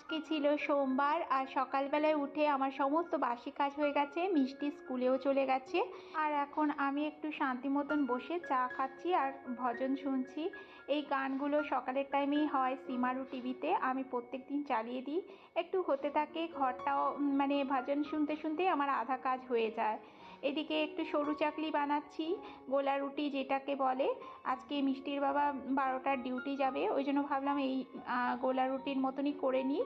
আজকে ছিল সোমবার আর সকালবেলায় উঠে আমার সমস্ত বাসি কাজ হয়ে গেছে, মিষ্টি স্কুলেও চলে গেছে। আর এখন আমি একটু শান্তি মতন বসে চা খাচ্ছি আর ভজন শুনছি। এই গানগুলো সকালের টাইমেই হয় সীমারু টিভিতে, আমি প্রত্যেক দিন চালিয়ে দিই। একটু হতে থাকে, ঘরটাও মানে ভজন শুনতে শুনতেই আমার আধা কাজ হয়ে যায়। এদিকে একটু সরু চাকলি বানাচ্ছি, গোলা রুটি যেটাকে বলে। আজকে মিষ্টির বাবা 12টার ডিউটি যাবে, ওই জন্য ভাবলাম এই গোলা রুটির মতনই করে নিই।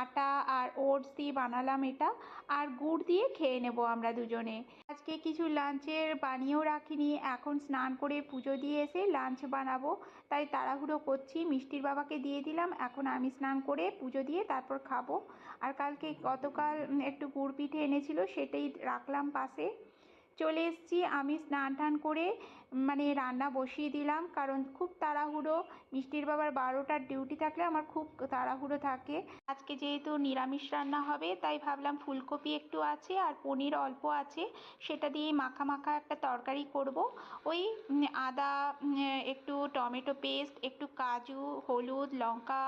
আটা আর ওটস দিয়ে বানালাম এটা, আর গুড় দিয়ে খেয়ে নেব আমরা দুজনে। আজকে কিছু লাঞ্চের বানিয়েও রাখিনি, এখন স্নান করে পুজো দিয়ে এসে লাঞ্চ বানাবো, তাই তাড়াহুড়ো করছি। মিষ্টির বাবাকে দিয়ে দিলাম, এখন আমি স্নান করে পুজো দিয়ে তারপর খাবো। আর গতকাল একটু গুড় পিঠে এনেছিল, সেটাই রাখলাম পাশে। চলে এসেছি, আমি স্নান টান করে মানে রান্না বসিয়ে দিলাম, কারণ খুব তাড়াহুড়ো। মিষ্টির বাবার 12টার ডিউটি থাকলে আমার খুব তাড়াহুড়ো থাকে। আজকে যেহেতু নিরামিষ রান্না হবে, তাই ভাবলাম ফুলকপি একটু আছে আর পনির অল্প আছে, সেটা দিয়ে মাখা মাখা একটা তরকারি করব। ওই আদা, একটু টমেটো পেস্ট, একটু কাজু, হলুদ, লঙ্কা,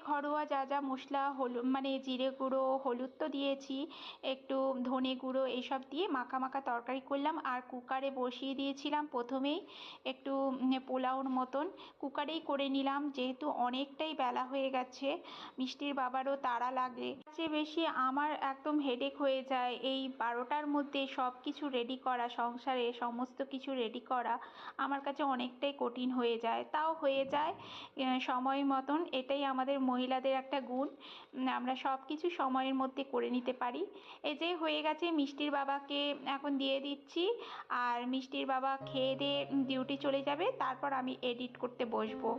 ঘরোয়া যা যা মশলা, হলুদ মানে জিরে গুঁড়ো, হলুদ তো দিয়েছি, একটু ধনে গুঁড়ো, এইসব দিয়ে মাখা মাখা তরকারি করলাম। আর কুকারে বসিয়ে দিয়েছিলাম প্রথমেই একটু পোলাওর মতন, কুকারেই করে নিলাম, যেহেতু অনেকটাই বেলা হয়ে গেছে, মিষ্টির বাবারও তাড়া লাগে। সবচেয়ে বেশি আমার একদম হেডেক হয়ে যায় এই 12টার মধ্যে সব কিছু রেডি করা, সংসারে সমস্ত কিছু রেডি করা আমার কাছে অনেকটাই কঠিন হয়ে যায়। তাও হয়ে যায় সময় মতন, এটাই আমাদের মহিলাদের একটা গুণ, আমরা সব কিছু সময়ের মধ্যে করে নিতে পারি। এই যে হয়ে গেছে, মিষ্টির বাবাকে এখন দিয়ে দিচ্ছি, আর মিষ্টির বাবা খেয়ে দিয়ে ডিউটি চলে যাবে, তারপর আমি এডিট করতে বসবো।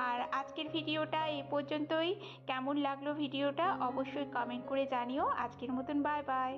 আর আজকের ভিডিওটা এই পর্যন্তই। কেমন লাগলো ভিডিওটা অবশ্যই কমেন্ট করে জানিও। আজকের মতন বাই বাই।